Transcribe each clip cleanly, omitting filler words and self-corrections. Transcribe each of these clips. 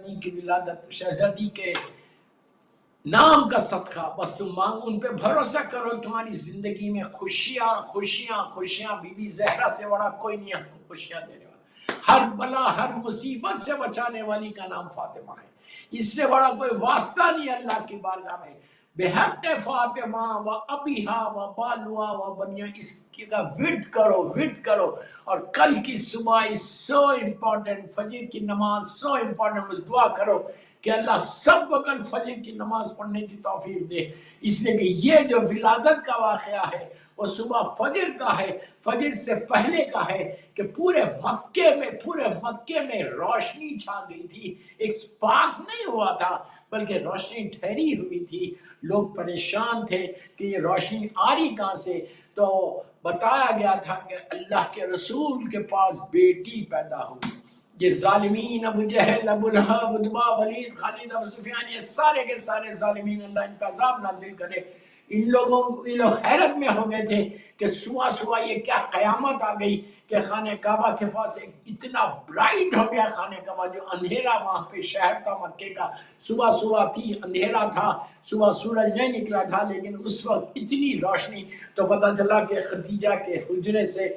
शहजादी की विलादत, शहजादी के नाम का सदका, बस तुम मांग, उन पे भरोसा करो, तुम्हारी जिंदगी में खुशियां खुशियां खुशियां। बीबी ज़हरा से बड़ा कोई नहीं हमको खुशियां देने वाला, हर बला हर मुसीबत से बचाने वाली का नाम फातिमा है। इससे बड़ा कोई वास्ता नहीं अल्लाह की बारगाह में। बेहद फातिमा व अबीहा व बालुआ व बनिया, इसका विर्द करो। और कल की सुबह इज सो इम्पोर्टेंट, फजर की नमाज सो इम्पोर्टेंट। बस दुआ करो कि अल्लाह सबको कल फजर की नमाज पढ़ने की तौफीक दे, इसलिए कि ये जो विलादत का वाक़या है वो सुबह फजर का है, फजर से पहले का है कि पूरे मक्के में रोशनी छा गई थी। एक स्पार्क नहीं हुआ था बल्कि रोशनी ठहरी हुई थी। लोग परेशान थे कि ये रोशनी आ रही कहाँ से, तो बताया गया था कि अल्लाह के रसूल के पास बेटी पैदा हुई। ये जालिमीन, अबू जहल, अबू लहब, उतबा, वलीद, खालिद, अबू सुफियान, ये सारे के सारे जालिमीन, अल्लाह इन पर अज़ाब नाज़िल करे। ये लोग हैरत में हो गए थे कि सुबह ये क्या क़यामत आ गई कि खाने काबा के पास एक इतना ब्राइट हो गया खाने काबा, जो अंधेरा वहाँ पे शहर था मक्के का। सुबह थी, अंधेरा था, सुबह सूरज नहीं निकला था, लेकिन उस वक्त इतनी रोशनी। तो पता चला कि खदीजा के हुजरे से,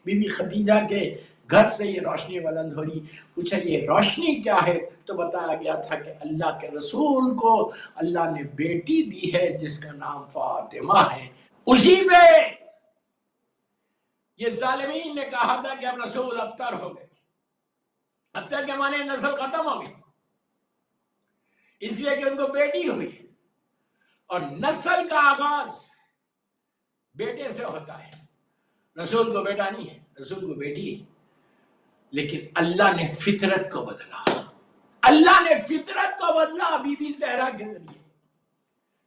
बीबी खदीजा के घर से ये रोशनी बुलंद हो रही। पूछा ये रोशनी क्या है, तो बताया गया था कि अल्लाह के रसूल को अल्लाह ने बेटी दी है जिसका नाम फातिमा है। उसी में ये जालिमीन ने कहा था कि अब रसूल अबतर हो गए। अबतर के माने नस्ल खत्म हो गई, इसलिए कि उनको बेटी हुई। और नस्ल का आगाज बेटे से होता है। रसूल को बेटा नहीं है, रसूल को बेटी है। लेकिन अल्लाह ने फितरत को बदला, अल्लाह ने फितरत को बदला बीबी ज़हरा के जरिए,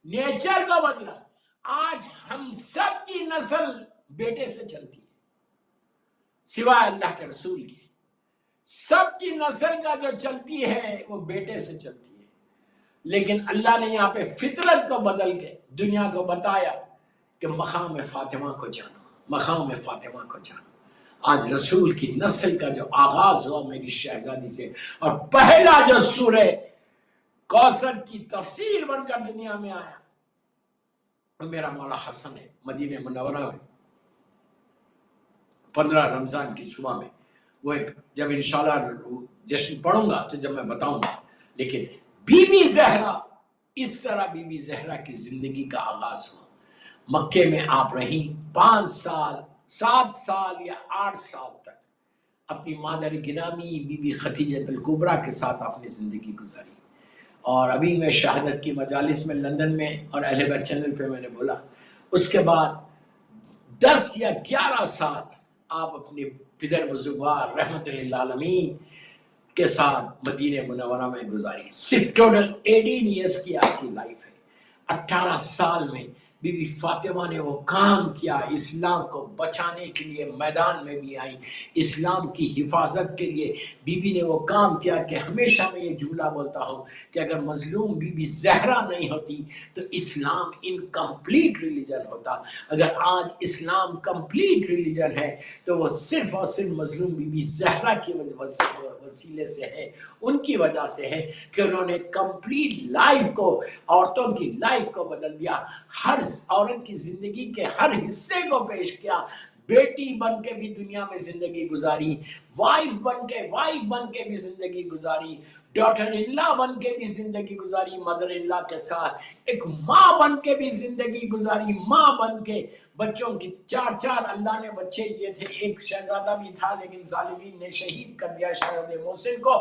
नेचर को बदला। आज हम सब की नस्ल बेटे से चलती है, सिवाय अल्लाह के रसूल की। सबकी नस्ल का जो चलती है वो बेटे से चलती है। लेकिन अल्लाह ने यहाँ पे फितरत को बदल के दुनिया को बताया कि मकाम फातिमा को जानो, मकाम फातिमा को जानो। आज रसूल की नस्ल का जो आगाज हुआ मेरी शहजादी से, और पहला जो सूरह कौसर की तफसीर बनकर दुनिया में आया वो मेरा मौला हसन है। मदीने मुनव्वरा में 15 रमजान की सुबह में, वो एक जब इंशाल्लाह जश्न पढ़ूंगा तो जब मैं बताऊंगा। लेकिन बीबी ज़हरा, इस तरह बीबी ज़हरा की जिंदगी का आगाज हुआ। मक्के में आप रही 5 साल, 7 साल या 8 साल तक अपनी मादर गिरामी बीबी खदीजतुल कुबरा के साथ आपने ज़िंदगी गुजारी। और अभी मैं शहादत की मजालिस में लंदन में और अहले बैत चैनल पे मैंने बोला, उसके बाद 10 या 11 साल आप अपने पिदर बुजुर्गवार रहमतुल्लिल आलमीन के साथ मदीने मुनव्वरा में गुजारी। सिर्फ टोटल 18 ईयर्स की आपकी लाइफ है। 18 साल में बीबी फातिमा ने वो काम किया, इस्लाम को बचाने के लिए मैदान में भी आई, इस्लाम की हिफाजत के लिए बीबी ने वो काम किया कि हमेशा मैं ये जुमला बोलता हूँ कि अगर मजलूम बीबी ज़हरा नहीं होती तो इस्लाम इनकम्प्लीट रिलीजन होता। अगर आज इस्लाम कंप्लीट रिलीजन है तो वो सिर्फ और सिर्फ मजलूम बीबी ज़हरा की वसीले से है, उनकी वजह से है कि उन्होंने कंप्लीट लाइफ को, औरतों की लाइफ को बदल दिया। हर औरत की जिंदगी के हर हिस्से को पेश किया। बेटी बन के भी दुनिया में जिंदगी गुजारी, वाइफ बन के भी जिंदगी गुजारी, डॉटर इल्ला बन के भी जिंदगी गुजारी, मदर इल्ला के साथ एक माँ बन के भी जिंदगी गुजारी। माँ बन के बच्चों की 4 अल्लाह ने बच्चे दिए थे। एक शहजादा भी था लेकिन जालिमीन ने शहीद कर दिया शहजादे मोहसिन को।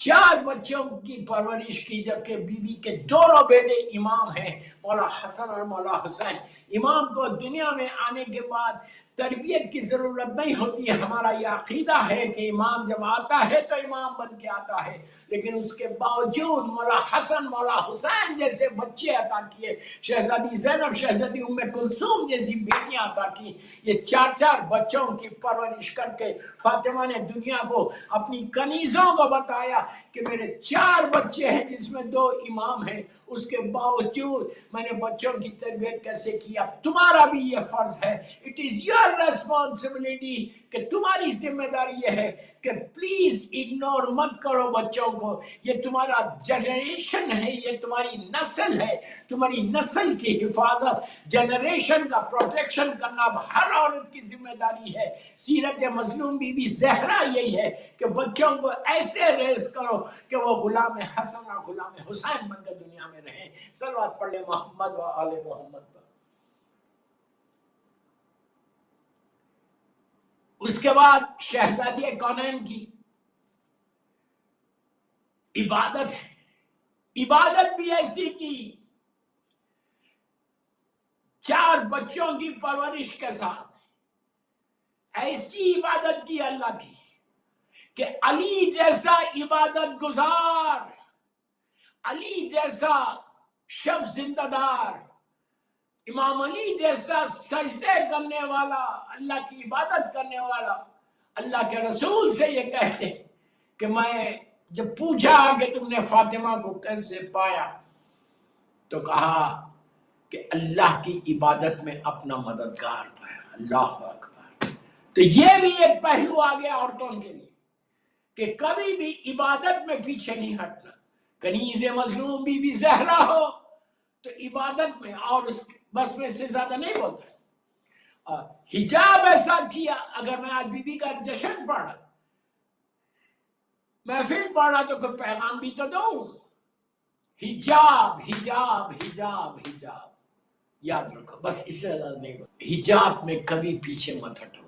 4 बच्चों की परवरिश की, जबकि बीबी के दोनों बेटे इमाम हैं, मौला हसन और मौला हुसैन। इमाम को दुनिया में आने के बाद तरबियत की ज़रूरत नहीं होती है। हमारा यह अक़ीदा है कि इमाम जब आता है तो इमाम बन के आता है, लेकिन उसके बावजूद मौला हसन मौला हुसैन जैसे बच्चे अता किए, शहजादी ज़ैनब, शहजादी उम्मे कुलसूम जैसी बेटियां अता की। ये 4 बच्चों की परवरिश करके फातिमा ने दुनिया को, अपनी कनीज़ों को बताया कि मेरे 4 बच्चे हैं जिसमें 2 इमाम हैं, उसके बावजूद मैंने बच्चों की तरबियत कैसे की। अब तुम्हारा भी ये फर्ज है, it is your your responsibility کہ تمہاری ذمہ داری یہ ہے کہ پلیز اگنور مت کرو بچوں کو. یہ تمہارا جنریشن ہے, یہ تمہاری نسل ہے. تمہاری نسل کی حفاظت, جنریشن کا پروٹیکشن کرنا ہر عورت کی ذمہ داری ہے. سیرت مظلوم بی بی زہرا یہی ہے کہ بچوں کو ایسے ریز کرو کہ وہ غلام حسن اور غلام حسین بن کر دنیا میں رہیں. صلوات پڑھ لیں محمد و آل محمد پر. اس کے بعد شہزادی کونین کی عبادت ہے. عبادت بھی ایسی کی 4 بچوں کی پرورش کے ساتھ ایسی عبادت کی اللہ کی کہ علی جیسا عبادت گزار, علی جیسا شب زندہ دار, امام علی جیسا سجدے کرنے والا, اللہ کی عبادت کرنے والا. اللہ کے رسول سے یہ کہتے کہ میں جب پوچھا کہ تم نے فاطمہ کو کیسے پایا تو کہا کہ اللہ کی عبادت میں اپنا مددگار پایا. اللہ اکبر. تو یہ بھی ایک پہلو آ گیا عورتوں کے لیے کہ کبھی بھی عبادت میں پیچھے نہیں ہٹنا. کنیز مظلوم بی بی زہرا ہو تو عبادت میں, اور اس بس میں سے زیادہ نہیں بولتا. حجاب ایسا کیا, اگر میں آج بی بی کا جشن پڑھا, محفل پڑھا تو کوئی پیغام بھی تو دوں. حجاب حجاب حجاب حجاب یاد رکھو, بس اس سے زیادہ نہیں بولتا. حجاب میں کبھی پیچھے مت ہٹو.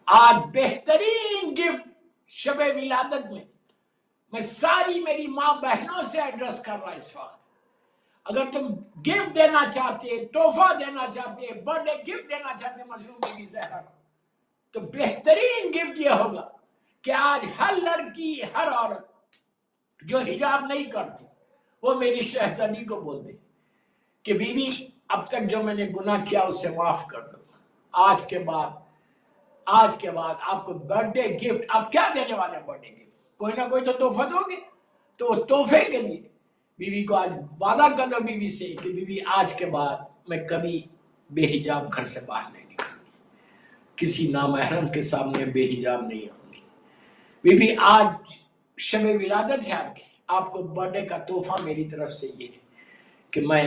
آج بہترین گفٹ شب ولادت میں ساری میری ماں بہنوں سے ایڈریس کر رہا اس وقت. اگر تم گفٹ دینا چاہتے, تحفہ دینا چاہتے, برتھ ڈے گفٹ دینا چاہتے مظلوم بی بی زہرا کو, تو بہترین گفٹ یہ ہوگا کہ آج ہر لڑکی, ہر عورت جو حجاب نہیں کرتی وہ میری شہزادی کو بول دے کہ بی بی اب تک جو میں نے گناہ کیا اسے معاف کر دو. آج کے بعد آپ کو برتھ ڈے گفٹ, آپ کیا دینے والے ہیں؟ برتھ ڈے گفٹ کوئی نہ کوئی تو تحفہ دو گے. تو وہ تحفے کے لیے بی بی کو آج وعدہ کر لو بی بی سے کہ بی بی آج کے بعد میں کبھی بے حجاب گھر سے باہر نہیں نکلوں گی, کسی نامحرم کے سامنے بے حجاب نہیں ہوں گی. بی بی آج شب ولادت ہے آپ کی, آپ کو برتھ ڈے کا تحفہ میری طرف سے یہ ہے کہ میں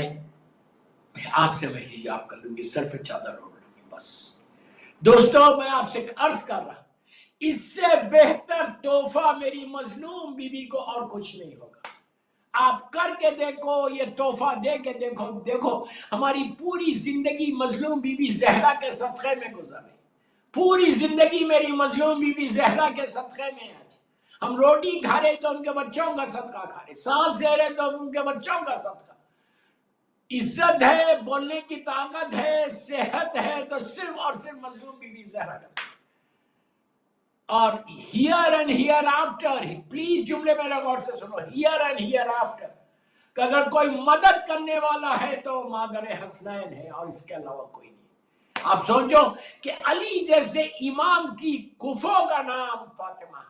آج سے میں حجاب کر لوں گی, سر پہ چادر اوڑھ لوں گی. بس دوستو میں آپ سے عرض کر رہا, اس سے بہتر تحفہ میری مظلوم بی بی کو اور کچھ نہیں ہوگا. آپ کر کے دیکھو, یہ تحفہ دے کے دیکھو. دیکھو ہماری پوری زندگی مظلوم بی بی زہرا کے صدقے میں گزری. پوری زندگی میری مظلوم بی بی زہرا کے صدقے میں. آج ہم روٹی کھا رہے تو ان کے بچوں کا صدقہ کھا رہے, سانس لے رہے تو ان کے بچوں کا صدقہ. عزت ہے, بولنے کی طاقت ہے, صحت ہے, تو صرف اور صرف مظلوم بی بی زہرا کا صدقہ. اور here and here after, please جملے میرا غور سے سنو, ہیئر اینڈ ہیئر آفٹر, کہ اگر کوئی مدد کرنے والا ہے تو مادر حسنین ہے اور اس کے علاوہ کوئی نہیں. آپ سوچو کہ علی جیسے امام کی کفو کا نام فاطمہ,